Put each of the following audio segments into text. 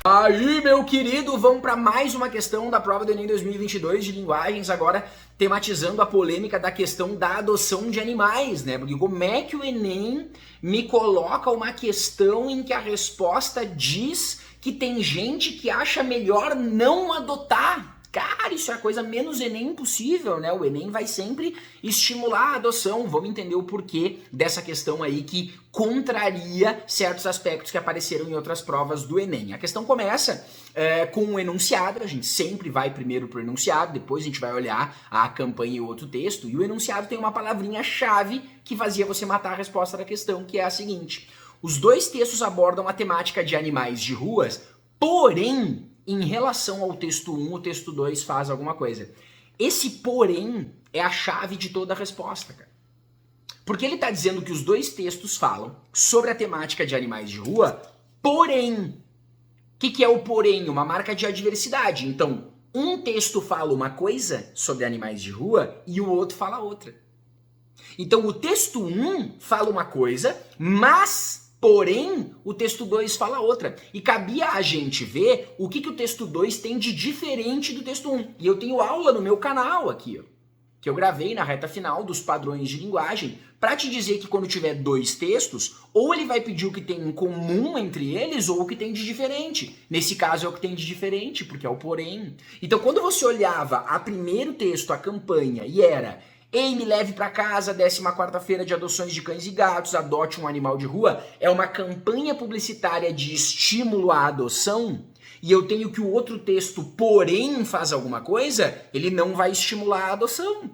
Aí, meu querido, vamos para mais uma questão da prova do Enem 2022 de linguagens, agora tematizando a polêmica da questão da adoção de animais, né? Porque como é que o Enem me coloca uma questão em que a resposta diz que tem gente que acha melhor não adotar? Cara, isso é a coisa menos Enem impossível, né? O Enem vai sempre estimular a adoção. Vamos entender o porquê dessa questão aí que contraria certos aspectos que apareceram em outras provas do Enem. A questão começa com um enunciado, a gente sempre vai primeiro para o enunciado, depois a gente vai olhar a campanha e o outro texto, e o enunciado tem uma palavrinha-chave que fazia você matar a resposta da questão, que é a seguinte: os dois textos abordam a temática de animais de ruas, porém, em relação ao texto 1, o texto 2 faz alguma coisa. Esse porém é a chave de toda a resposta, cara. Porque ele está dizendo que os dois textos falam sobre a temática de animais de rua, porém. O que é o porém? Uma marca de adversidade. Então, um texto fala uma coisa sobre animais de rua e o outro fala outra. Então, o texto 1 fala uma coisa, mas... porém, o texto 2 fala outra. E cabia a gente ver o que o texto 2 tem de diferente do texto 1. E eu tenho aula no meu canal aqui, ó, que eu gravei na reta final dos padrões de linguagem, para te dizer que quando tiver dois textos, ou ele vai pedir o que tem em comum entre eles, ou o que tem de diferente. Nesse caso é o que tem de diferente, porque é o porém. Então, quando você olhava a primeiro texto, a campanha, e era... Ei, me leve para casa, 14ª-feira de adoções de cães e gatos, adote um animal de rua. É uma campanha publicitária de estímulo à adoção. E eu tenho que o outro texto, porém, faz alguma coisa, ele não vai estimular a adoção.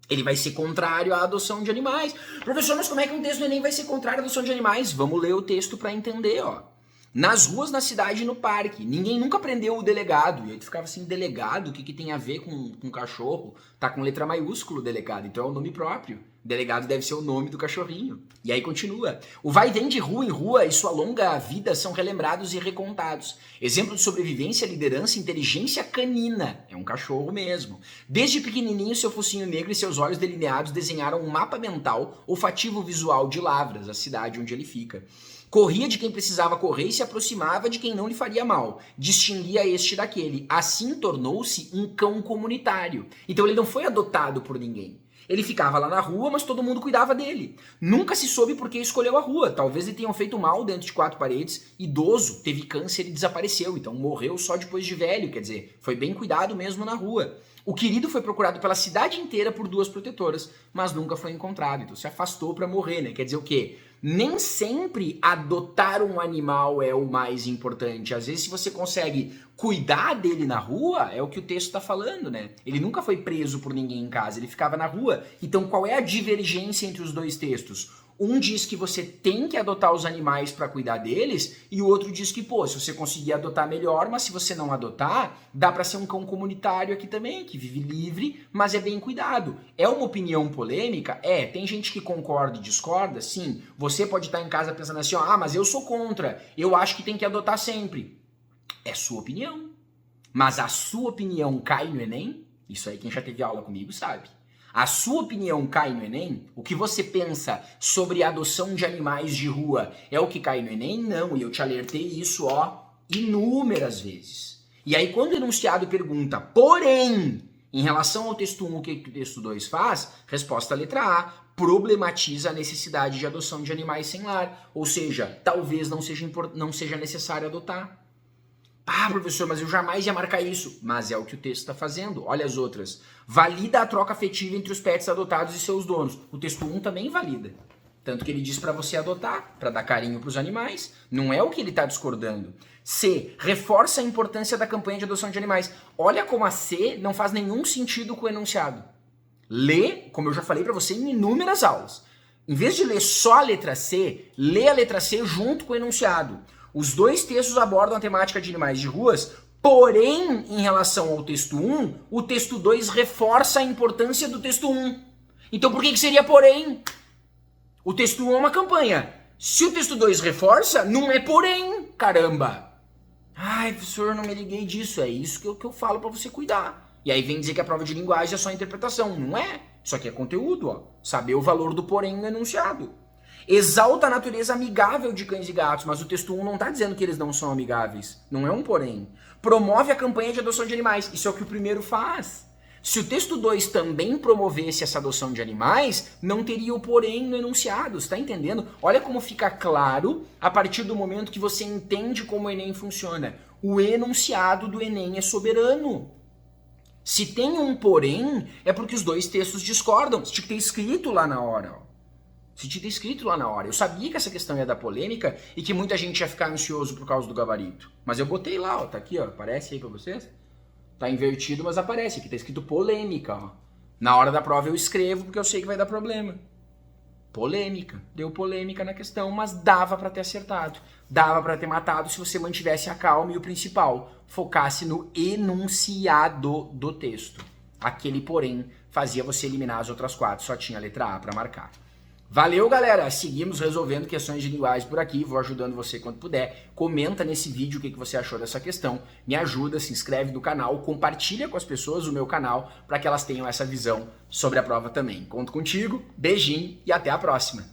Ele vai ser contrário à adoção de animais. Professor, mas como é que um texto do Enem vai ser contrário à adoção de animais? Vamos ler o texto para entender, ó. Nas ruas, na cidade e no parque. Ninguém nunca aprendeu o delegado. E aí tu ficava assim, delegado, o que tem a ver com cachorro? Tá com letra maiúscula o delegado, então é o nome próprio. Delegado deve ser o nome do cachorrinho. E aí continua. O vai e vem de rua em rua e sua longa vida são relembrados e recontados. Exemplo de sobrevivência, liderança, inteligência canina. É um cachorro mesmo. Desde pequenininho, seu focinho negro e seus olhos delineados desenharam um mapa mental olfativo visual de Lavras, a cidade onde ele fica. Corria de quem precisava correr e se aproximava de quem não lhe faria mal. Distinguia este daquele. Assim tornou-se um cão comunitário. Então ele não foi adotado por ninguém. Ele ficava lá na rua, mas todo mundo cuidava dele. Nunca se soube por que escolheu a rua. Talvez lhe tenham feito mal dentro de 4 paredes. Idoso, teve câncer e desapareceu. Então morreu só depois de velho. Quer dizer, foi bem cuidado mesmo na rua. O querido foi procurado pela cidade inteira por 2 protetoras, mas nunca foi encontrado. Então se afastou para morrer, né? Quer dizer o quê? Nem sempre adotar um animal é o mais importante. Às vezes, se você consegue cuidar dele na rua, é o que o texto está falando, né? Ele nunca foi preso por ninguém em casa, ele ficava na rua. Então, qual é a divergência entre os dois textos? Um diz que você tem que adotar os animais para cuidar deles, e o outro diz que, pô, se você conseguir adotar, melhor, mas se você não adotar, dá para ser um cão comunitário aqui também, que vive livre, mas é bem cuidado. É uma opinião polêmica? É. Tem gente que concorda e discorda? Sim. Você pode estar em casa pensando assim, ó, mas eu sou contra, eu acho que tem que adotar sempre. É sua opinião. Mas a sua opinião cai no Enem? Isso aí quem já teve aula comigo sabe. A sua opinião cai no Enem? O que você pensa sobre a adoção de animais de rua é o que cai no Enem? Não, e eu te alertei isso, ó, inúmeras vezes. E aí quando o enunciado pergunta, porém, em relação ao texto 1, o que o texto 2 faz? Resposta letra A, problematiza a necessidade de adoção de animais sem lar. Ou seja, talvez não seja necessário adotar. Ah, professor, mas eu jamais ia marcar isso. Mas é o que o texto está fazendo. Olha as outras. Valida a troca afetiva entre os pets adotados e seus donos. O texto 1 também valida. Tanto que ele diz para você adotar, para dar carinho para os animais. Não é o que ele está discordando. C. Reforça a importância da campanha de adoção de animais. Olha como a C não faz nenhum sentido com o enunciado. Lê, como eu já falei para você em inúmeras aulas. Em vez de ler só a letra C, lê a letra C junto com o enunciado. Os dois textos abordam a temática de animais de ruas, porém, em relação ao texto 1, o texto 2 reforça a importância do texto 1. Então por que seria porém? O texto 1 é uma campanha. Se o texto 2 reforça, não é porém, caramba. Ai, professor, não me liguei disso. É isso que eu falo para você cuidar. E aí vem dizer que a prova de linguagem é só interpretação. Não é. Isso aqui é conteúdo, ó. Saber o valor do porém no enunciado. Exalta a natureza amigável de cães e gatos, mas o texto 1 não está dizendo que eles não são amigáveis. Não é um porém. Promove a campanha de adoção de animais. Isso é o que o primeiro faz. Se o texto 2 também promovesse essa adoção de animais, não teria o porém no enunciado, você está entendendo? Olha como fica claro a partir do momento que você entende como o Enem funciona. O enunciado do Enem é soberano. Se tem um porém, é porque os dois textos discordam. Você tinha que ter escrito lá na hora. Você tinha que ter escrito lá na hora. Eu sabia que essa questão ia dar polêmica e que muita gente ia ficar ansioso por causa do gabarito. Mas eu botei lá, ó, tá aqui, ó, aparece aí pra vocês? Tá invertido, mas aparece. Aqui tá escrito polêmica, ó. Na hora da prova eu escrevo porque eu sei que vai dar problema. Polêmica. Deu polêmica na questão, mas dava pra ter acertado. Dava pra ter matado se você mantivesse a calma e o principal, focasse no enunciado do texto. Aquele porém fazia você eliminar as outras 4, só tinha a letra A pra marcar. Valeu, galera! Seguimos resolvendo questões de linguagem por aqui, vou ajudando você quando puder. Comenta nesse vídeo o que você achou dessa questão, me ajuda, se inscreve no canal, compartilha com as pessoas o meu canal para que elas tenham essa visão sobre a prova também. Conto contigo, beijinho e até a próxima!